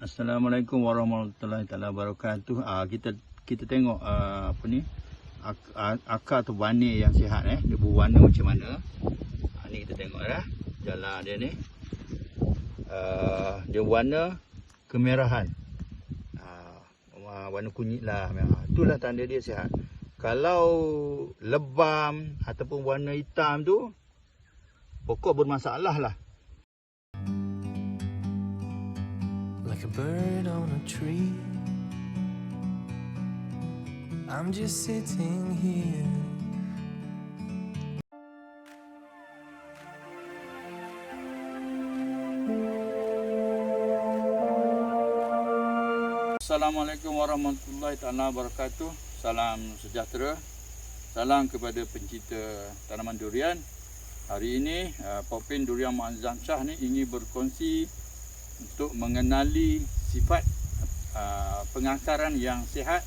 Assalamualaikum warahmatullahi wabarakatuh. Kita tengok apa ni, akar atau bani yang sihat dia berwarna macam mana. Ni kita tengok jalan dia ni. Dia warna kemerahan. Warna kunyit lah. Itulah tanda dia sihat. Kalau lebam ataupun warna hitam tu, pokok bermasalah lah. Like a bird on a tree, I'm just sitting here. Assalamualaikum warahmatullahi wabarakatuh. Salam sejahtera. Salam kepada pencinta tanaman durian. Hari ini Popin Durian Muazzam Shah ni ingin berkongsi untuk mengenali sifat pengakaran yang sihat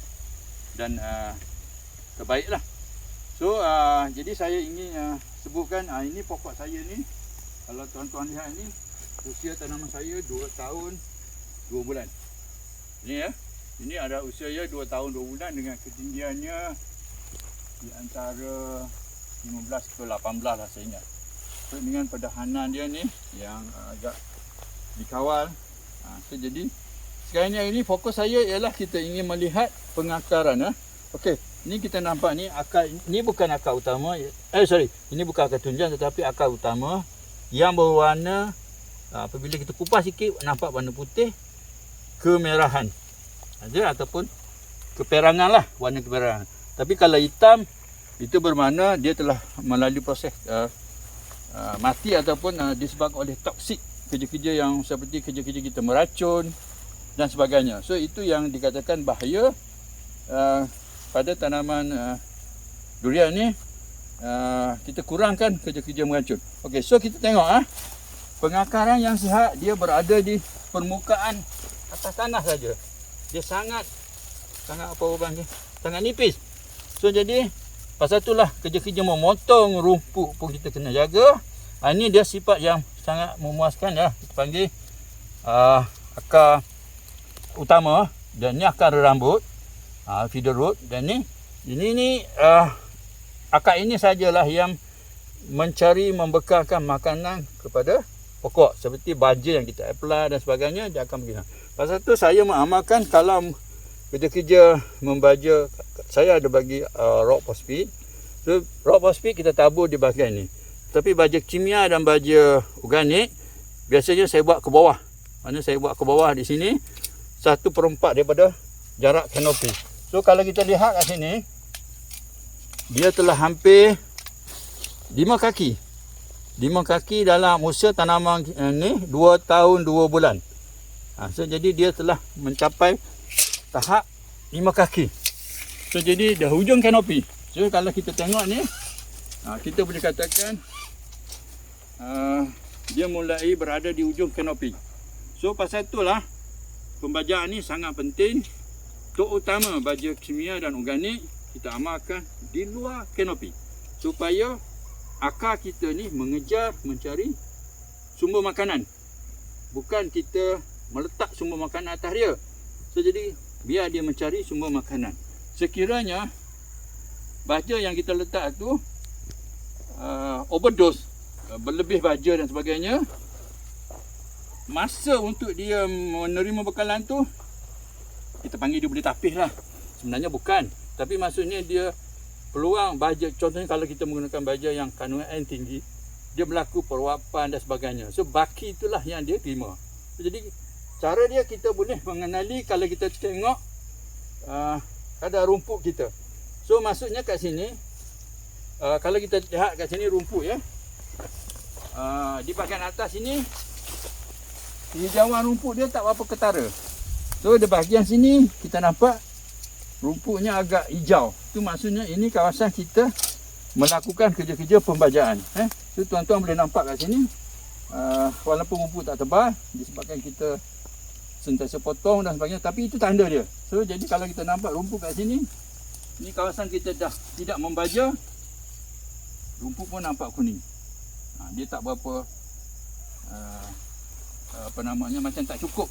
dan terbaiklah. So jadi saya ingin sebutkan ini pokok saya ni. Kalau tuan-tuan lihat ni, usia tanaman saya 2 tahun 2 bulan. Ni ini ada usianya 2 tahun 2 bulan dengan ketinggiannya di antara 15 ke 18 lah saya ingat. So, dengan perdahanan dia ni yang agak dikawal. So, jadi sekarang ini fokus saya ialah kita ingin melihat pengakaran. Okey, ni kita nampak ni akar, ni bukan akar utama. Ini bukan akar tunjang tetapi akar utama yang berwarna, apabila kita kupas sikit nampak warna putih kemerahan. Ataupun keperangan lah, warna keperangan. Tapi kalau hitam itu bermakna dia telah melalui proses mati ataupun disebabkan oleh toksik, kerja-kerja yang seperti kerja-kerja kita meracun dan sebagainya. So itu yang dikatakan bahaya pada tanaman durian ni. Kita kurangkan kerja-kerja meracun. Okey, so kita tengok pengakaran yang sihat dia berada di permukaan atas tanah saja. Dia sangat apa orang dia? Sangat nipis. So jadi pasal itulah kerja-kerja memotong rumput pun kita kena jaga. Ini dia sifat yang sangat memuaskan kita panggil akar utama, dan ni akar rambut, feeder root, dan ini akar ini sajalah yang mencari membekalkan makanan kepada pokok, seperti baja yang kita apply dan sebagainya, dia akan begini. Pasal tu saya mengamalkan kalau kerja-kerja membaja, saya ada bagi rock phosphate. So rock phosphate kita tabur di bahagian ni. Tapi baja kimia dan baja organik biasanya saya buat ke bawah. Mana saya buat ke bawah di sini 1/4 daripada jarak kanopi. So kalau kita lihat kat sini, dia telah hampir 5 kaki. 5 kaki dalam usia tanaman ni 2 tahun 2 bulan. So jadi dia telah mencapai tahap 5 kaki. So jadi dah hujung kanopi. So kalau kita tengok ni, kita boleh katakan dia mulai berada di hujung kanopi. So pasal itulah pembajaan ni sangat penting, terutama baja kimia dan organik kita amalkan di luar kanopi supaya akar kita ni mengejar mencari sumber makanan, bukan kita meletak sumber makanan atas dia. So jadi biar dia mencari sumber makanan. Sekiranya baja yang kita letak tu overdose, berlebih baja dan sebagainya, masa untuk dia menerima bekalan tu kita panggil dia boleh tapis lah. Sebenarnya bukan, tapi maksudnya dia peluang baja, contohnya kalau kita menggunakan baja yang kandungan N tinggi, dia berlaku peruapan dan sebagainya. So baki itulah yang dia terima. Jadi cara dia kita boleh mengenali kalau kita tengok kadar rumput kita. So maksudnya kat sini, kalau kita lihat kat sini rumput di bahagian atas ini hijauan rumput dia tak berapa ketara. So di bahagian sini kita nampak rumputnya agak hijau. Itu maksudnya ini kawasan kita melakukan kerja-kerja pembajaan. So tuan-tuan boleh nampak kat sini, walaupun rumput tak tebal disebabkan kita sentiasa potong dan sebagainya, tapi itu tanda dia. So jadi kalau kita nampak rumput kat sini, ni kawasan kita dah tidak membaja, rumput pun nampak kuning. Dia tak berapa apa namanya, macam tak cukup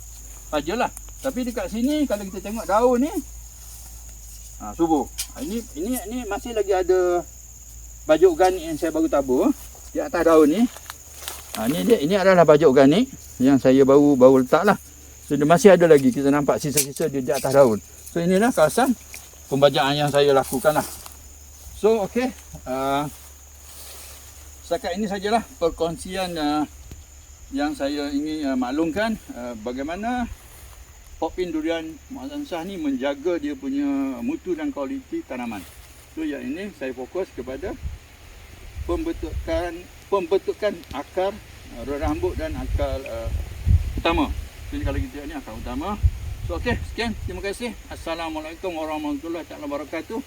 sajalah. Tapi dekat sini kalau kita tengok daun ni subur. Ini masih lagi ada baju organik yang saya baru tabur di atas daun ni. Ini adalah baju organik yang saya baru letak lah. So dia masih ada lagi, kita nampak sisa-sisa dia di atas daun. So inilah kawasan pembajaan yang saya lakukan lah. So okey, setakat ini sajalah perkongsian yang saya ingin maklumkan bagaimana Pokpin Durian Muazzam Shah ni menjaga dia punya mutu dan kualiti tanaman. So yang ini saya fokus kepada pembentukan akar rambut dan akar utama. Jadi kalau kita ni akar utama. So okey, sekian, terima kasih. Assalamualaikum warahmatullahi wabarakatuh.